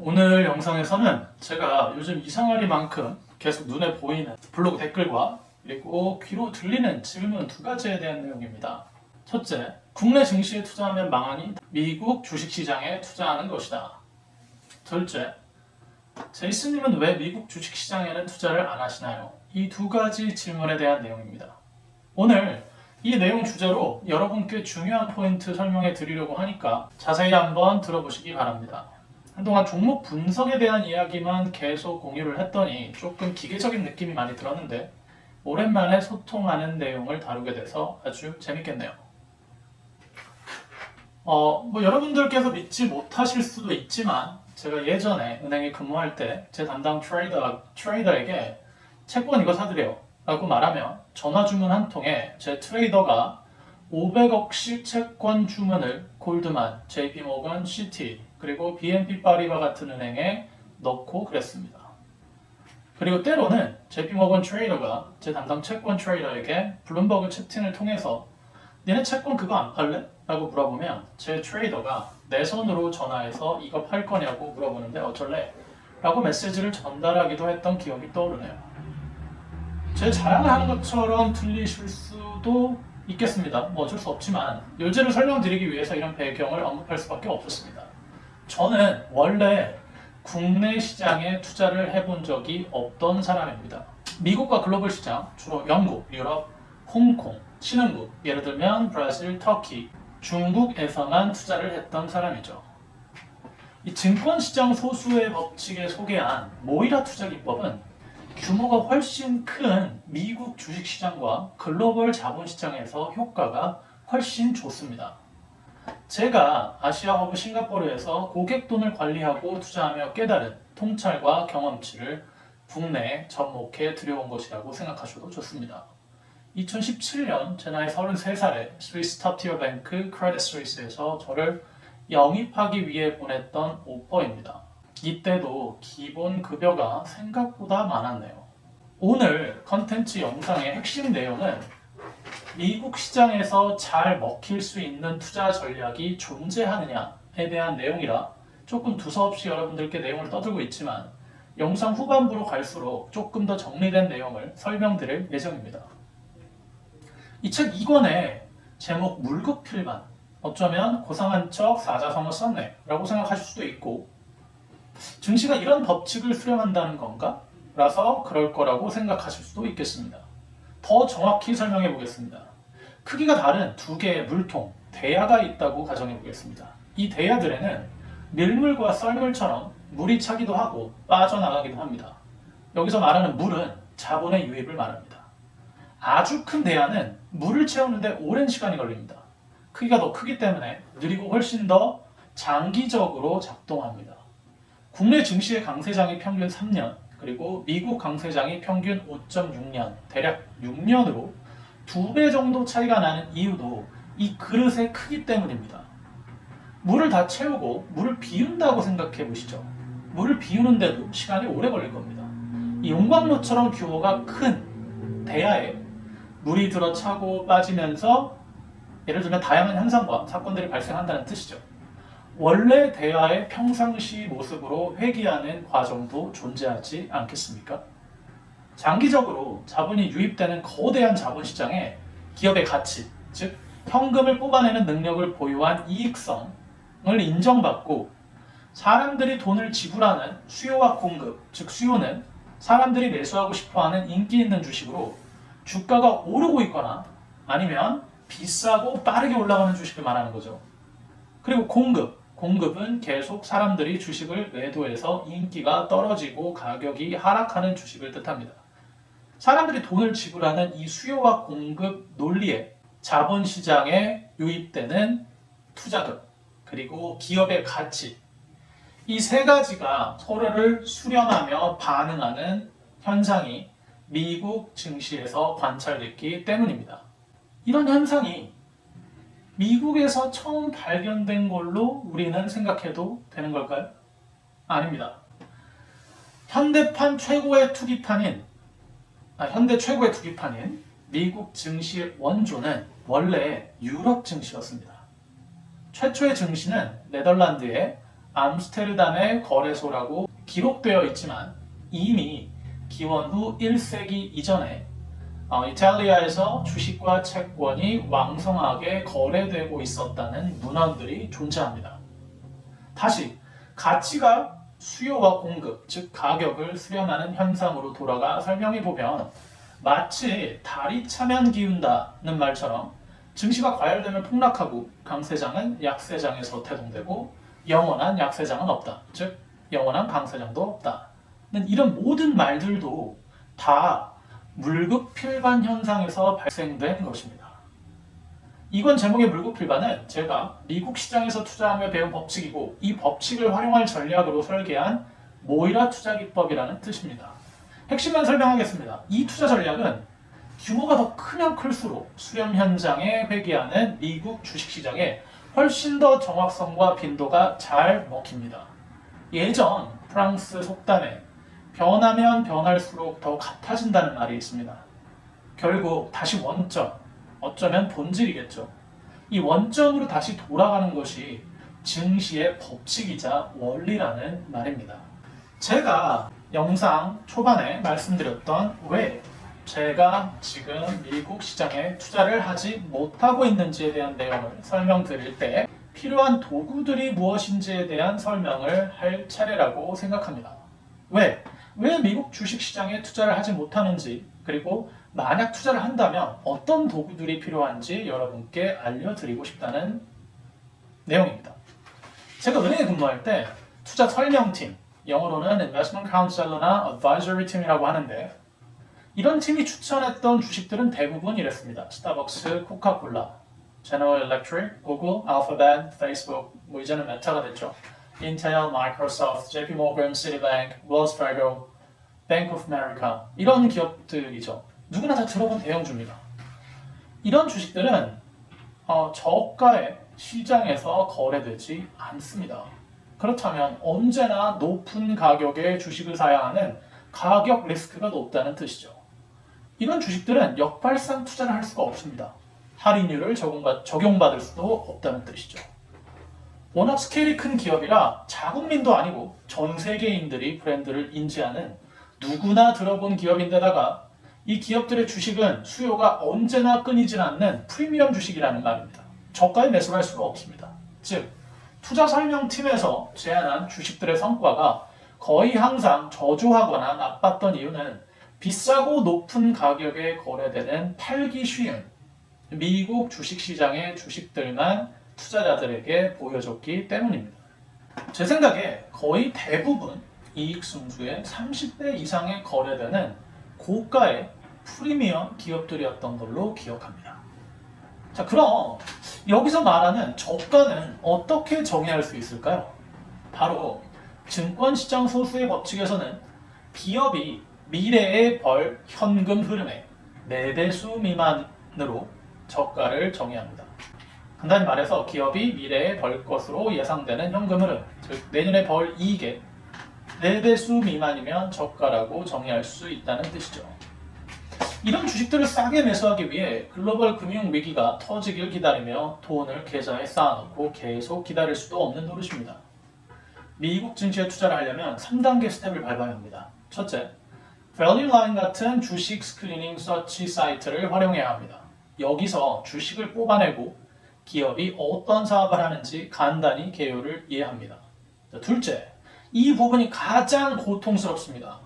오늘 영상에서는 제가 요즘 이상하리만큼 계속 눈에 보이는 블로그 댓글과 그리고 귀로 들리는 질문 두 가지에 대한 내용입니다. 첫째, 국내 증시에 투자하면 망하니 미국 주식시장에 투자하는 것이다. 둘째, 제이슨님은 왜 미국 주식시장에는 투자를 안 하시나요? 이 두 가지 질문에 대한 내용입니다. 오늘 이 내용 주제로 여러분께 중요한 포인트 설명해 드리려고 하니까 자세히 한번 들어보시기 바랍니다. 한동안 종목 분석에 대한 이야기만 계속 공유를 했더니 조금 기계적인 느낌이 많이 들었는데 오랜만에 소통하는 내용을 다루게 돼서 아주 재밌겠네요. 여러분들께서 믿지 못하실 수도 있지만 제가 예전에 은행에 근무할 때 제 담당 트레이더에게 채권 이거 사드려요 라고 말하면 전화 주문 한 통에 제 트레이더가 500억씩 채권 주문을 골드만, JP모건, 시티, 그리고 BNP 파리바 같은 은행에 넣고 그랬습니다. 그리고 때로는 JP모건 트레이더가 제 담당 채권 트레이더에게 블룸버그 채팅을 통해서 니네 채권 그거 안 팔래? 라고 물어보면 제 트레이더가 내 손으로 전화해서 이거 팔 거냐고 물어보는데 어쩔래? 라고 메시지를 전달하기도 했던 기억이 떠오르네요. 제 자랑을 하는 것처럼 들리실 수도 있겠습니다. 어쩔 수 없지만 요지를 설명드리기 위해서 이런 배경을 언급할 수밖에 없었습니다. 저는 원래 국내 시장에 투자를 해본 적이 없던 사람입니다. 미국과 글로벌 시장, 주로 영국, 유럽, 홍콩, 신흥국, 예를 들면 브라질, 터키, 중국에서만 투자를 했던 사람이죠. 이 증권시장 소수의 법칙에 소개한 모이라 투자 기법은 규모가 훨씬 큰 미국 주식시장과 글로벌 자본시장에서 효과가 훨씬 좋습니다. 제가 아시아 허브 싱가포르에서 고객 돈을 관리하고 투자하며 깨달은 통찰과 경험치를 국내에 접목해 들여온 것이라고 생각하셔도 좋습니다. 2017년 제 나이 33살에 스위스 탑티어 뱅크 크레딧 스위스에서 저를 영입하기 위해 보냈던 오퍼입니다. 이때도 기본 급여가 생각보다 많았네요. 오늘 컨텐츠 영상의 핵심 내용은 미국 시장에서 잘 먹힐 수 있는 투자 전략이 존재하느냐에 대한 내용이라 조금 두서없이 여러분들께 내용을 떠들고 있지만 영상 후반부로 갈수록 조금 더 정리된 내용을 설명드릴 예정입니다. 이 책 2권의 제목 물급필반, 어쩌면 고상한 척 사자성어 썼네 라고 생각하실 수도 있고 증시가 이런 법칙을 수렴한다는 건가? 라서 그럴 거라고 생각하실 수도 있겠습니다. 더 정확히 설명해 보겠습니다. 크기가 다른 두 개의 물통, 대야가 있다고 가정해 보겠습니다. 이 대야들에는 밀물과 썰물처럼 물이 차기도 하고 빠져나가기도 합니다. 여기서 말하는 물은 자본의 유입을 말합니다. 아주 큰 대야는 물을 채우는데 오랜 시간이 걸립니다. 크기가 더 크기 때문에 느리고 훨씬 더 장기적으로 작동합니다. 국내 증시의 강세장이 평균 3년, 그리고 미국 강세장이 평균 5.6년, 대략 6년으로 2배 정도 차이가 나는 이유도 이 그릇의 크기 때문입니다. 물을 다 채우고 물을 비운다고 생각해 보시죠. 물을 비우는데도 시간이 오래 걸릴 겁니다. 이 용광로처럼 규모가 큰 대야에 물이 들어차고 빠지면서 예를 들면 다양한 현상과 사건들이 발생한다는 뜻이죠. 원래 대야의 평상시 모습으로 회귀하는 과정도 존재하지 않겠습니까? 장기적으로 자본이 유입되는 거대한 자본시장에 기업의 가치, 즉 현금을 뽑아내는 능력을 보유한 이익성을 인정받고 사람들이 돈을 지불하는 수요와 공급, 즉 수요는 사람들이 매수하고 싶어하는 인기 있는 주식으로 주가가 오르고 있거나 아니면 비싸고 빠르게 올라가는 주식을 말하는 거죠. 그리고 공급은 계속 사람들이 주식을 매도해서 인기가 떨어지고 가격이 하락하는 주식을 뜻합니다. 사람들이 돈을 지불하는 이 수요와 공급 논리에 자본시장에 유입되는 투자금, 그리고 기업의 가치, 이 세 가지가 서로를 수렴하며 반응하는 현상이 미국 증시에서 관찰됐기 때문입니다. 이런 현상이 미국에서 처음 발견된 걸로 우리는 생각해도 되는 걸까요? 아닙니다. 현대 최고의 투기판인 미국 증시의 원조는 원래 유럽 증시였습니다. 최초의 증시는 네덜란드의 암스테르담의 거래소라고 기록되어 있지만 이미 기원 후 1세기 이전에 이탈리아에서 주식과 채권이 왕성하게 거래되고 있었다는 문헌들이 존재합니다. 다시 가치가 수요와 공급, 즉 가격을 수렴하는 현상으로 돌아가 설명해보면 마치 달이 차면 기운다는 말처럼 증시가 과열되면 폭락하고 강세장은 약세장에서 태동되고 영원한 약세장은 없다. 즉 영원한 강세장도 없다. 이런 모든 말들도 다 물급필반 현상에서 발생된 것입니다. 이건 제목의 물급필반은 제가 미국 시장에서 투자하며 배운 법칙이고 이 법칙을 활용할 전략으로 설계한 모이라 투자기법이라는 뜻입니다. 핵심만 설명하겠습니다. 이 투자 전략은 규모가 더 크면 클수록 수렴 현장에 회귀하는 미국 주식시장에 훨씬 더 정확성과 빈도가 잘 먹힙니다. 예전 프랑스 속담에 변하면 변할수록 더 같아진다는 말이 있습니다. 결국 다시 원점, 어쩌면 본질이겠죠. 이 원점으로 다시 돌아가는 것이 증시의 법칙이자 원리라는 말입니다. 제가 영상 초반에 말씀드렸던 왜 제가 지금 미국 시장에 투자를 하지 못하고 있는지에 대한 내용을 설명드릴 때 필요한 도구들이 무엇인지에 대한 설명을 할 차례라고 생각합니다. 왜 미국 주식시장에 투자를 하지 못하는지, 그리고 만약 투자를 한다면 어떤 도구들이 필요한지 여러분께 알려드리고 싶다는 내용입니다. 제가 은행에 근무할 때 투자 설명팀, 영어로는 Investment Counselor나 Advisory Team이라고 하는데 이런 팀이 추천했던 주식들은 대부분 이랬습니다. 스타벅스, 코카콜라, General Electric, Google, Alphabet, Facebook, 이제는 메타가 됐죠. Intel, Microsoft, JP Morgan, Citibank, Wells Fargo, Bank of America 이런 기업들이죠. 누구나 다 들어본 대형주입니다. 이런 주식들은 저가의 시장에서 거래되지 않습니다. 그렇다면 언제나 높은 가격의 주식을 사야 하는 가격 리스크가 높다는 뜻이죠. 이런 주식들은 역발상 투자를 할 수가 없습니다. 할인율을 적용받을 수도 없다는 뜻이죠. 워낙 스케일이 큰 기업이라 자국민도 아니고 전 세계인들이 브랜드를 인지하는 누구나 들어본 기업인데다가 이 기업들의 주식은 수요가 언제나 끊이질 않는 프리미엄 주식이라는 말입니다. 저가에 매수를 할 수가 없습니다. 즉, 투자 설명팀에서 제안한 주식들의 성과가 거의 항상 저조하거나 나빴던 이유는 비싸고 높은 가격에 거래되는 팔기 쉬운 미국 주식시장의 주식들만 투자자들에게 보여줬기 때문입니다. 제 생각에 거의 대부분 이익 승수의 30배 이상에 거래되는 고가의 프리미엄 기업들이었던 걸로 기억합니다. 자, 그럼 여기서 말하는 저가는 어떻게 정의할 수 있을까요? 바로 증권시장 소수의 법칙에서는 기업이 미래의 벌 현금 흐름의 4배수 미만으로 저가를 정의합니다. 간단히 말해서 기업이 미래에 벌 것으로 예상되는 현금 흐름, 즉 내년에 벌 이익의 4배수 미만이면 저가라고 정의할 수 있다는 뜻이죠. 이런 주식들을 싸게 매수하기 위해 글로벌 금융 위기가 터지길 기다리며 돈을 계좌에 쌓아놓고 계속 기다릴 수도 없는 노릇입니다. 미국 증시에 투자를 하려면 3단계 스텝을 밟아야 합니다. 첫째, Value Line 같은 주식 스크리닝 서치 사이트를 활용해야 합니다. 여기서 주식을 뽑아내고 기업이 어떤 사업을 하는지 간단히 개요를 이해합니다. 둘째, 이 부분이 가장 고통스럽습니다.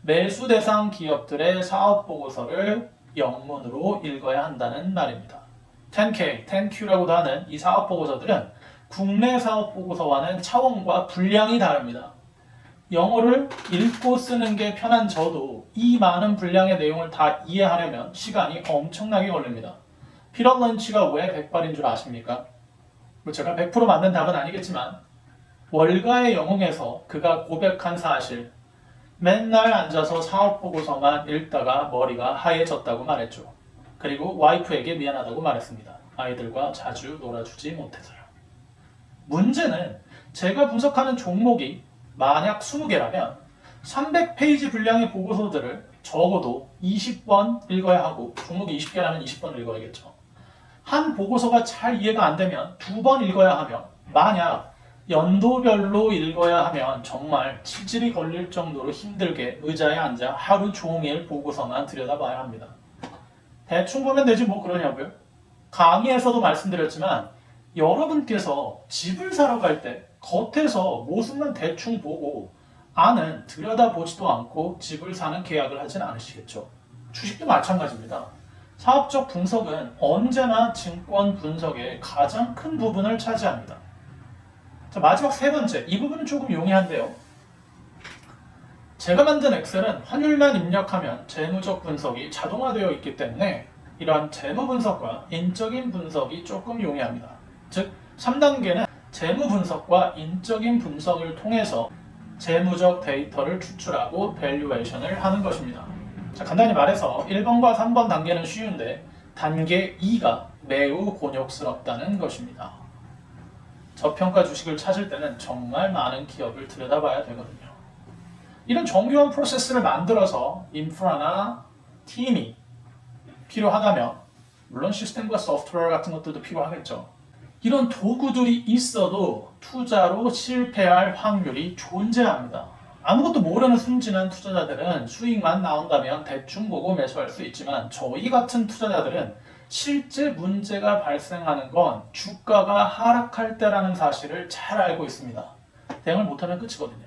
매수 대상 기업들의 사업 보고서를 영문으로 읽어야 한다는 말입니다. 10K, 10Q라고도 하는 이 사업 보고서들은 국내 사업 보고서와는 차원과 분량이 다릅니다. 영어를 읽고 쓰는 게 편한 저도 이 많은 분량의 내용을 다 이해하려면 시간이 엄청나게 걸립니다. 피터 런치가 왜 백발인 줄 아십니까? 제가 100% 맞는 답은 아니겠지만 월가의 영웅에서 그가 고백한 사실, 맨날 앉아서 사업 보고서만 읽다가 머리가 하얘졌다고 말했죠. 그리고 와이프에게 미안하다고 말했습니다. 아이들과 자주 놀아주지 못해서요. 문제는 제가 분석하는 종목이 만약 20개라면 300페이지 분량의 보고서들을 적어도 20번 읽어야 하고, 종목이 20개라면 20번 읽어야겠죠. 한 보고서가 잘 이해가 안 되면 2번 읽어야 하며, 만약 연도별로 읽어야 하면 정말 치질이 걸릴 정도로 힘들게 의자에 앉아 하루 종일 보고서만 들여다봐야 합니다. 대충 보면 되지 뭐 그러냐고요? 강의에서도 말씀드렸지만 여러분께서 집을 사러 갈 때 겉에서 모습만 대충 보고 안은 들여다보지도 않고 집을 사는 계약을 하진 않으시겠죠. 주식도 마찬가지입니다. 사업적 분석은 언제나 증권 분석의 가장 큰 부분을 차지합니다. 자, 마지막 세 번째, 이 부분은 조금 용이한데요. 제가 만든 엑셀은 환율만 입력하면 재무적 분석이 자동화되어 있기 때문에 이러한 재무 분석과 인적인 분석이 조금 용이합니다. 즉, 3단계는 재무 분석과 인적인 분석을 통해서 재무적 데이터를 추출하고 밸류에이션을 하는 것입니다. 자, 간단히 말해서 1번과 3번 단계는 쉬운데 단계 2가 매우 곤욕스럽다는 것입니다. 저평가 주식을 찾을 때는 정말 많은 기업을 들여다봐야 되거든요. 이런 정교한 프로세스를 만들어서 인프라나 팀이 필요하다면 물론 시스템과 소프트웨어 같은 것들도 필요하겠죠. 이런 도구들이 있어도 투자로 실패할 확률이 존재합니다. 아무것도 모르는 순진한 투자자들은 수익만 나온다면 대충 보고 매수할 수 있지만 저희 같은 투자자들은 실제 문제가 발생하는 건 주가가 하락할 때라는 사실을 잘 알고 있습니다. 대응을 못하면 끝이거든요.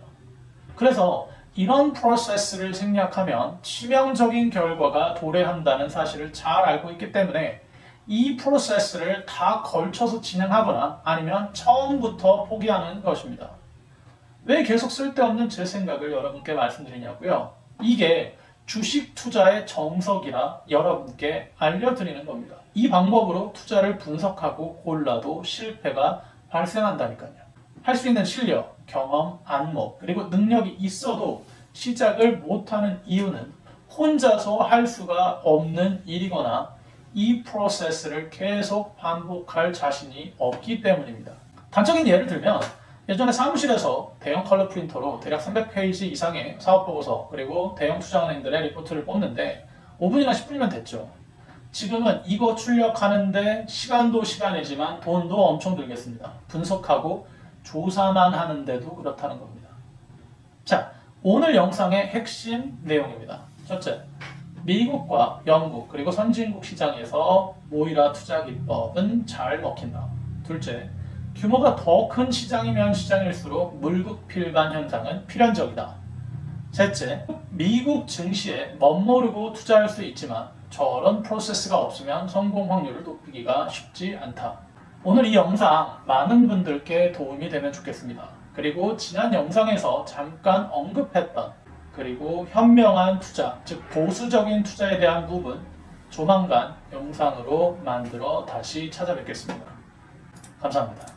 그래서 이런 프로세스를 생략하면 치명적인 결과가 도래한다는 사실을 잘 알고 있기 때문에 이 프로세스를 다 걸쳐서 진행하거나 아니면 처음부터 포기하는 것입니다. 왜 계속 쓸데없는 제 생각을 여러분께 말씀드리냐고요? 이게 주식 투자의 정석이라 여러분께 알려드리는 겁니다. 이 방법으로 투자를 분석하고 골라도 실패가 발생한다니까요. 할 수 있는 실력, 경험, 안목, 그리고 능력이 있어도 시작을 못하는 이유는 혼자서 할 수가 없는 일이거나 이 프로세스를 계속 반복할 자신이 없기 때문입니다. 단적인 예를 들면 예전에 사무실에서 대형 컬러 프린터로 대략 300페이지 이상의 사업보고서 그리고 대형 투자은행들의 리포트를 뽑는데 5분이나 10분이면 됐죠. 지금은 이거 출력하는데 시간도 시간이지만 돈도 엄청 들겠습니다. 분석하고 조사만 하는데도 그렇다는 겁니다. 자, 오늘 영상의 핵심 내용입니다. 첫째, 미국과 영국 그리고 선진국 시장에서 모이라 투자 기법은 잘 먹힌다. 둘째, 규모가 더 큰 시장이면 시장일수록 물국필반 현상은 필연적이다. 셋째, 미국 증시에 멋모르고 투자할 수 있지만 저런 프로세스가 없으면 성공 확률을 높이기가 쉽지 않다. 오늘 이 영상 많은 분들께 도움이 되면 좋겠습니다. 그리고 지난 영상에서 잠깐 언급했던 그리고 현명한 투자, 즉 보수적인 투자에 대한 부분 조만간 영상으로 만들어 다시 찾아뵙겠습니다. 감사합니다.